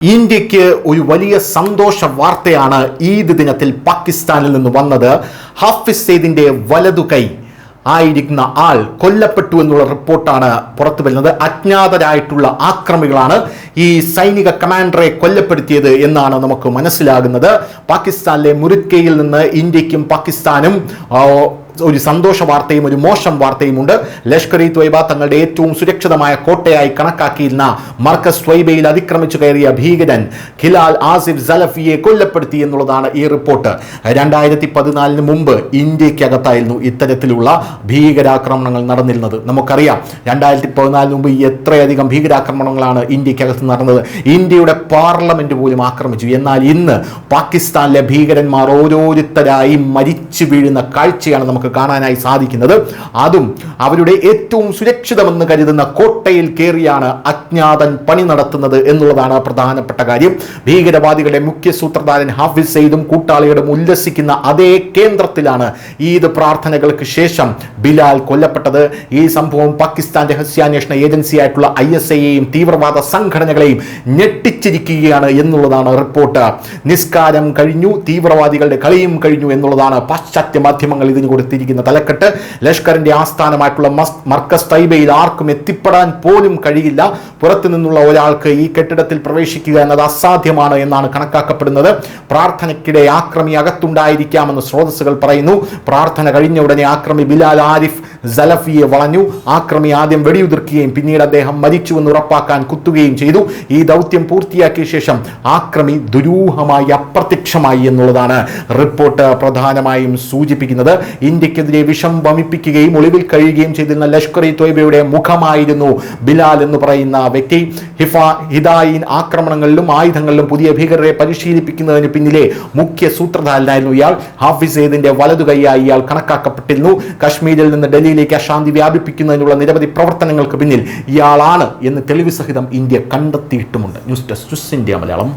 ഇന്ത്യക്ക് ഒരു വലിയ സന്തോഷ വാർത്തയാണ് ഈദ് ദിനത്തിൽ പാകിസ്ഥാനിൽ നിന്ന് വന്നത്. ഹാഫിസ് സെയ്ദിന്റെ വലതുകൈ ആയിരിക്കുന്ന ആൾ കൊല്ലപ്പെട്ടു എന്നുള്ള റിപ്പോർട്ടാണ് പുറത്തു വരുന്നത്. അജ്ഞാതരായിട്ടുള്ള ആക്രമികളാണ് ഈ സൈനിക കമാൻഡറെ കൊല്ലപ്പെടുത്തിയത് എന്നാണ് നമുക്ക് മനസ്സിലാകുന്നത്. പാകിസ്ഥാനിലെ മുരുക്കയിൽ നിന്ന് ഇന്ത്യക്കും പാകിസ്ഥാനും ഒരു സന്തോഷ വാർത്തയും ഒരു മോശം വാർത്തയും ഉണ്ട്. ലഷ്കർ ഇ ത്വയ്ബ തങ്ങളുടെ ഏറ്റവും സുരക്ഷിതമായ കോട്ടയായി കണക്കാക്കിയിരുന്ന മർക്കസ് ത്വയ്ബയിൽ അതിക്രമിച്ചു കയറിയ ഭീകരൻ ഖിലാൽ ആസിഫ് സലഫിയെ കൊല്ലപ്പെടുത്തി എന്നുള്ളതാണ് ഈ റിപ്പോർട്ട്. 2014 മുമ്പ് ഇന്ത്യക്കകത്തായിരുന്നു ഇത്തരത്തിലുള്ള ഭീകരാക്രമണങ്ങൾ നടന്നിരുന്നത്. നമുക്കറിയാം 2014 മുമ്പ് എത്രയധികം ഭീകരാക്രമണങ്ങളാണ് ഇന്ത്യക്കകത്ത് നടന്നത്. ഇന്ത്യയുടെ പാർലമെന്റ് പോലും ആക്രമിച്ചു. എന്നാൽ ഇന്ന് പാകിസ്ഥാനിലെ ഭീകരന്മാർ ഓരോരുത്തരായി മരിച്ചു വീഴുന്ന കാഴ്ചയാണ് നമുക്ക് കാണാനായി സാധിക്കുന്നത്. അതും അവരുടെ ഏറ്റവും സുരക്ഷിതമെന്ന് കരുതുന്ന കോട്ടയിൽ കയറിയാണ് അജ്ഞാതൻ പണി നടത്തുന്നത് എന്നുള്ളതാണ് പ്രധാനപ്പെട്ട കാര്യം. ഭീകരവാദികളുടെ മുഖ്യ സൂത്രധാരൻ ഹാഫിസ് സെയ്ദും കൂട്ടാളികളും ഉല്ലസിക്കുന്ന അതേ കേന്ദ്രത്തിലാണ് ഈദ് പ്രാർത്ഥനകൾക്ക് ശേഷം ബിലാൽ കൊല്ലപ്പെട്ടത്. ഈ സംഭവം പാകിസ്ഥാൻ രഹസ്യാന്വേഷണ ഏജൻസിയായിട്ടുള്ള ISIയെയും തീവ്രവാദ സംഘടനകളെയും ഞെട്ടിച്ചിരിക്കുകയാണ് എന്നുള്ളതാണ് റിപ്പോർട്ട്. നിസ്കാരം കഴിഞ്ഞു, തീവ്രവാദികളുടെ കളിയും കഴിഞ്ഞു എന്നുള്ളതാണ് പാശ്ചാത്യ മാധ്യമങ്ങൾ ഇതിന് കൊടുത്തിരിക്കുന്ന തലക്കെട്ട്. ലഷ്കറിന്റെ ആസ്ഥാനമായിട്ടുള്ള മർക്കസ് തൈബയിൽ ആർക്കും എത്തിപ്പെടാൻ പോലും കഴിയില്ല. പുറത്തു നിന്നുള്ള ഒരാൾക്ക് ഈ കെട്ടിടത്തിൽ പ്രവേശിക്കുക എന്നത് അസാധ്യമാണ് എന്നാണ് കണക്കാക്കപ്പെടുന്നത്. പ്രാർത്ഥനയ്ക്കിടെ ആക്രമി അകത്തുണ്ടായിരിക്കാമെന്ന് സ്രോതസ്സുകൾ പറയുന്നു. പ്രാർത്ഥന കഴിഞ്ഞ ഉടനെ ആക്രമി ബിലാൽ ആരിഫ് സലഫിയെ വളഞ്ഞു. ആക്രമി ആദ്യം വെടിയുതിർക്കുകയും പിന്നീട് അദ്ദേഹം മരിച്ചുവെന്ന് ഉറപ്പാക്കാൻ കുത്തുകയും ചെയ്തു. ഈ ദൗത്യം പൂർത്തിയാക്കിയ ശേഷം ആക്രമി ദുരൂഹമായി അപ്രത്യക്ഷമായി എന്നുള്ളതാണ് റിപ്പോർട്ട് പ്രധാനമായും സൂചിപ്പിക്കുന്നത്. ഇന്ത്യക്കെതിരെ വിഷം വമിപ്പിക്കുകയും ഒളിവിൽ കഴിയുകയും ചെയ്തിരുന്ന ലഷ്കർ ഇ ത്വയ്ബയുടെ മുഖമായിരുന്നു ബിലാൽ എന്ന് പറയുന്ന വ്യക്തി. ഹിദായിൻ ആക്രമണങ്ങളിലും ആയുധങ്ങളിലും പുതിയ ഭീകരരെ പരിശീലിപ്പിക്കുന്നതിന് പിന്നിലെ മുഖ്യ സൂത്രധാരനായിരുന്നു ഇയാൾ. ഹാഫിസ് സെയ്ദിന്റെ വലതുകൈയായി ഇയാൾ കണക്കാക്കപ്പെട്ടിരുന്നു. കശ്മീരിൽ നിന്ന് ഡൽഹിയിലേക്ക് അശാന്തി വ്യാപിപ്പിക്കുന്നതിനുള്ള നിരവധി പ്രവർത്തനങ്ങൾക്ക് പിന്നിൽ ഇയാളാണ് എന്ന് തെളിവ് സഹിതം ഇന്ത്യ കണ്ടെത്തിയിട്ടുമുണ്ട്. News desk India Malayalam.